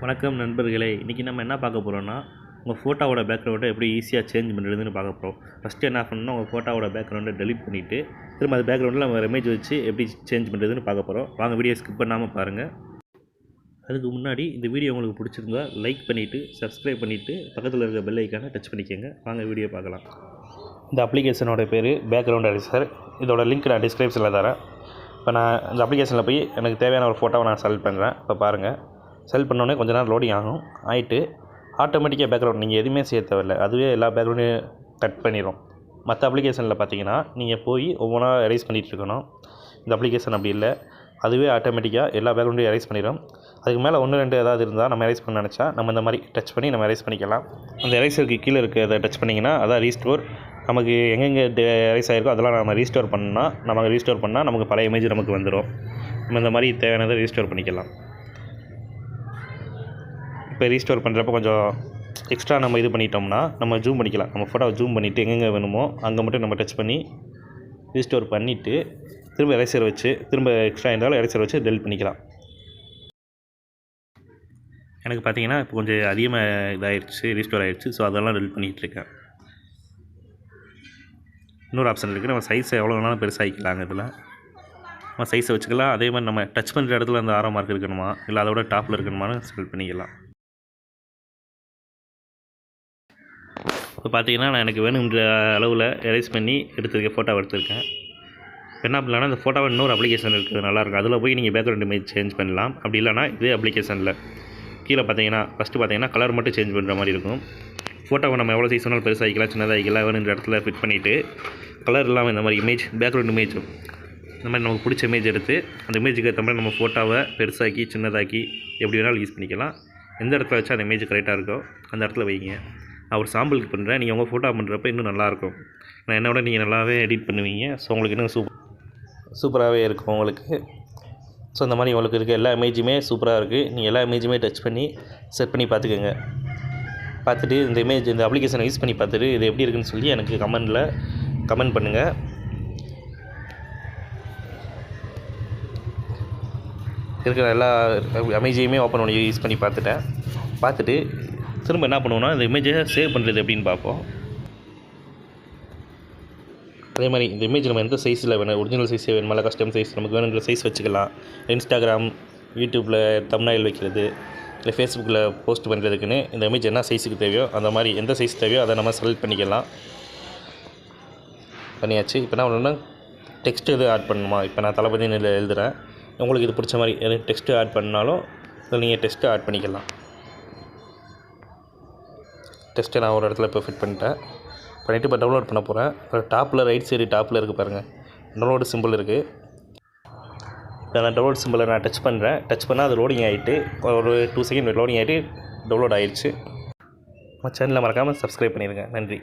வணக்கம் நண்பர்களே, இன்றைக்கி நம்ம என்ன பார்க்க போகிறோம்னா, உங்கள் ஃபோட்டோவோட பேக்ரவுண்டை எப்படி ஈஸியாக சேஞ்ச் பண்ணுறதுன்னு பார்க்க போகிறோம். ஃபஸ்ட்டு என்ன பண்ணணும்னா, உங்கள் ஃபோட்டோவோட பேக்ரவுண்டை டெலிட் பண்ணிவிட்டு திரும்ப அது பேக்ரவுண்டில் நம்ம இமேஜ் வச்சு எப்படி சேஞ்ச் பண்ணுறதுன்னு பார்க்க போகிறோம். வாங்க வீடியோ ஸ்கிப் பண்ணாமல் பாருங்கள். அதுக்கு முன்னாடி இந்த வீடியோ உங்களுக்கு பிடிச்சிருந்தா லைக் பண்ணிவிட்டு சப்ஸ்கிரைப் பண்ணிவிட்டு பக்கத்தில் இருக்க பெல் ஐக்கானை டச் பண்ணிக்கோங்க. வாங்க வீடியோ பார்க்கலாம். இந்த அப்ளிகேஷனோட பேர் பேக்ரவுண்ட் எரேசர். இதோட லிங்க் நான் டிஸ்கிரிப்ஷனில் தரேன். இப்போ நான் இந்த அப்ளிகேஷனில் போய் எனக்கு தேவையான ஒரு ஃபோட்டோவை நான் செலக்ட் பண்ணுறேன். இப்போ பாருங்கள், செலக்ட் பண்ணோன்னே கொஞ்ச நேரம் லோடிங் ஆகும். ஆகிட்டு ஆட்டோமேட்டிக்காக பேக்ரவுண்ட் நீங்கள் எதுவுமே செய்ய தேவையில்லை, அதுவே எல்லா பேக்ரவுண்டையும் கட் பண்ணிடும். மற்ற அப்ளிகேஷனில் பார்த்தீங்கன்னா நீங்கள் போய் ஒவ்வொன்றா எரேஸ் பண்ணிகிட்டு இருக்கணும். இந்த அப்ளிகேஷன் அப்படி இல்லை, அதுவே ஆட்டோமேட்டிக்காக எல்லா பேக்ரவுண்டையும் எரேஸ் பண்ணிடும். அதுக்கு மேலே 1-2 ஏதாவது இருந்தால் நம்ம எரேஸ் பண்ண நினச்சா நம்ம இந்த மாதிரி டச் பண்ணி நம்ம எரேஸ் பண்ணிக்கலாம். அந்த எரேசருக்கு கீழே இருக்கிறத டச் பண்ணிங்கன்னா அதான் ரீஸ்டோர். நமக்கு எங்கெங்கே எரேஸ் ஆகிருக்கோ அதெல்லாம் நம்ம ரீஸ்டோர் பண்ணால் நமக்கு பழைய இமேஜ் நமக்கு வந்துடும். நம்ம இந்த மாதிரி தேவையானதை ரீஸ்டோர் பண்ணிக்கலாம். இப்போ ரீஸ்டோர் பண்ணுறப்ப கொஞ்சம் எக்ஸ்ட்ரா நம்ம இது பண்ணிட்டோம்னா நம்ம ஜூம் பண்ணிக்கலாம். நம்ம ஃபோட்டோவை ஜூம் பண்ணிவிட்டு எங்கெங்கே வேணுமோ அங்கே மட்டும் நம்ம டச் பண்ணி ரீஸ்டோர் பண்ணிவிட்டு திரும்ப எரேசர் வச்சு திரும்ப எக்ஸ்ட்ரா இருந்தாலும் எரேசர் வச்சு டெலிட் பண்ணிக்கலாம். எனக்கு பார்த்தீங்கன்னா இப்போ கொஞ்சம் அதிகமாக இதாகிடுச்சு, ரீஸ்டோர் ஆகிடுச்சு. ஸோ அதெல்லாம் டெலிட் பண்ணிகிட்டு இருக்கேன். இன்னொரு ஆப்ஷன் இருக்குது, நம்ம சைஸை எவ்வளோ வேணாலும் பெருசாகிக்கலாங்க. இதில் நம்ம சைஸை வச்சுக்கலாம். அதே மாதிரி நம்ம டச் பண்ணுற இடத்துல அந்த ஆரோ மார்க் இருக்கணுமா இல்லை அதோட டாப்பில் இருக்கணுமான்னு செலக்ட் பண்ணிக்கலாம். இப்போ பார்த்தீங்கன்னா நான் எனக்கு வேணுன்ற அளவில் எரேஸ் பண்ணி ஃபோட்டோவை எடுத்திருக்கேன். இப்போ என்ன பண்ணலான்னா இந்த ஃபோட்டோவை இன்னொரு அப்ளிகேஷன் இருக்குது, நல்லாயிருக்கும். அதில் போய் நீங்கள் பேக்ரவுண்ட் இமேஜ் சேஞ்ச் பண்ணலாம். அப்படி இல்லைனா இதே அப்ளிகேஷனில் கீழே பார்த்தீங்கன்னா கலர் மட்டும் சேஞ்ச் பண்ணுற மாதிரி இருக்கும். ஃபோட்டோவை நம்ம எவ்வளோ சைஸ் வேணாலும் பெருசாகிக்கலாம், சின்னதாகிக்கலாம். வேணுன்ற இடத்துல ஃபிட் பண்ணிவிட்டு கலர் இல்லாமல் இந்த மாதிரி இமேஜ் பேக்ரவுண்ட் இமேஜ் இந்த மாதிரி நமக்கு பிடிச்ச இமேஜ் எடுத்து அந்த இமேஜுக்கு ஏற்ற மாதிரி நம்ம ஃபோட்டோவை பெருசாக்கி சின்னதாக்கி எப்படி வேணாலும் யூஸ் பண்ணிக்கலாம். எந்த இடத்துல வச்சா அந்த இமேஜ் கரெக்டாக இருக்கோ அந்த இடத்துல வைங்க. நான் ஒரு சாம்பிளுக்கு பண்ணுறேன், நீங்கள் உங்கள் ஃபோட்டோ பண்ணுறப்ப இன்னும் நல்லாயிருக்கும். நான் என்னோட நீங்கள் நல்லாவே எடிட் பண்ணுவீங்க. ஸோ உங்களுக்கு இன்னும் சூப்பராகவே இருக்கும் உங்களுக்கு. ஸோ இந்த மாதிரி உங்களுக்கு இருக்க எல்லா இமேஜுமே சூப்பராக இருக்குது. நீங்கள் எல்லா இமேஜுமே டச் பண்ணி செட் பண்ணி பார்த்துக்கோங்க. பார்த்துட்டு இந்த அப்ளிகேஷனை யூஸ் பண்ணி பார்த்துட்டு இது எப்படி இருக்குன்னு சொல்லி எனக்கு கமெண்ட் பண்ணுங்கள். இருக்கிற எல்லா இமேஜையுமே ஓப்பன் பண்ணி யூஸ் பண்ணி பார்த்துட்டு திரும்ப என்ன பண்ணுவோம்னா இந்த இமேஜை சேவ் பண்ணுறது எப்படின்னு பார்ப்போம். அதே மாதிரி இந்த இமேஜ் நம்ம எந்த சைஸில் வேணும், ஒரிஜினல் சைஸே வேணுமா இல்லை கஸ்டம் சைஸ், நமக்கு வேணுன்ற சைஸ் வச்சுக்கலாம். இன்ஸ்டாகிராம், யூடியூப்பில் தம்ப்நெயில் வைக்கிறது, இல்லை ஃபேஸ்புக்கில் போஸ்ட் பண்ணுறதுக்குன்னு இந்த இமேஜ் என்ன சைஸுக்கு தேவையோ அந்த மாதிரி எந்த சைஸ் தேவையோ அதை நம்ம செலக்ட் பண்ணியாச்சு. இப்போ என்ன பண்ணணும்னா டெக்ஸ்ட் எது ஆட் பண்ணணுமா, இப்போ நான் தளபதினு எழுதுகிறேன். உங்களுக்கு இது பிடிச்ச மாதிரி எது டெக்ஸ்ட்டு ஆட் பண்ணாலும் இதில் நீங்கள் டெக்ஸ்ட்டு ஆட் பண்ணிக்கலாம். டெஸ்ட்டை நான் ஒரு இடத்துல இப்போ ஃபிட் பண்ணிட்டேன். இப்போ டவுன்லோட் பண்ண போகிறேன். டாப்பில் ரைட் சைடு டாப்பில் இருக்குது பாருங்கள், டவுன்லோடு சிம்பிள் இருக்குது. இப்போ நான் டவுன்லோட் சிம்பிளை நான் டச் பண்ணால் அது லோடிங் ஆகிட்டு ஒரு 2 செகண்ட் லோடிங் ஆகிட்டு டவுன்லோட் ஆகிடுச்சு. நம்ம சேனலை மறக்காமல் சப்ஸ்கிரைப் பண்ணிடுங்க. நன்றி.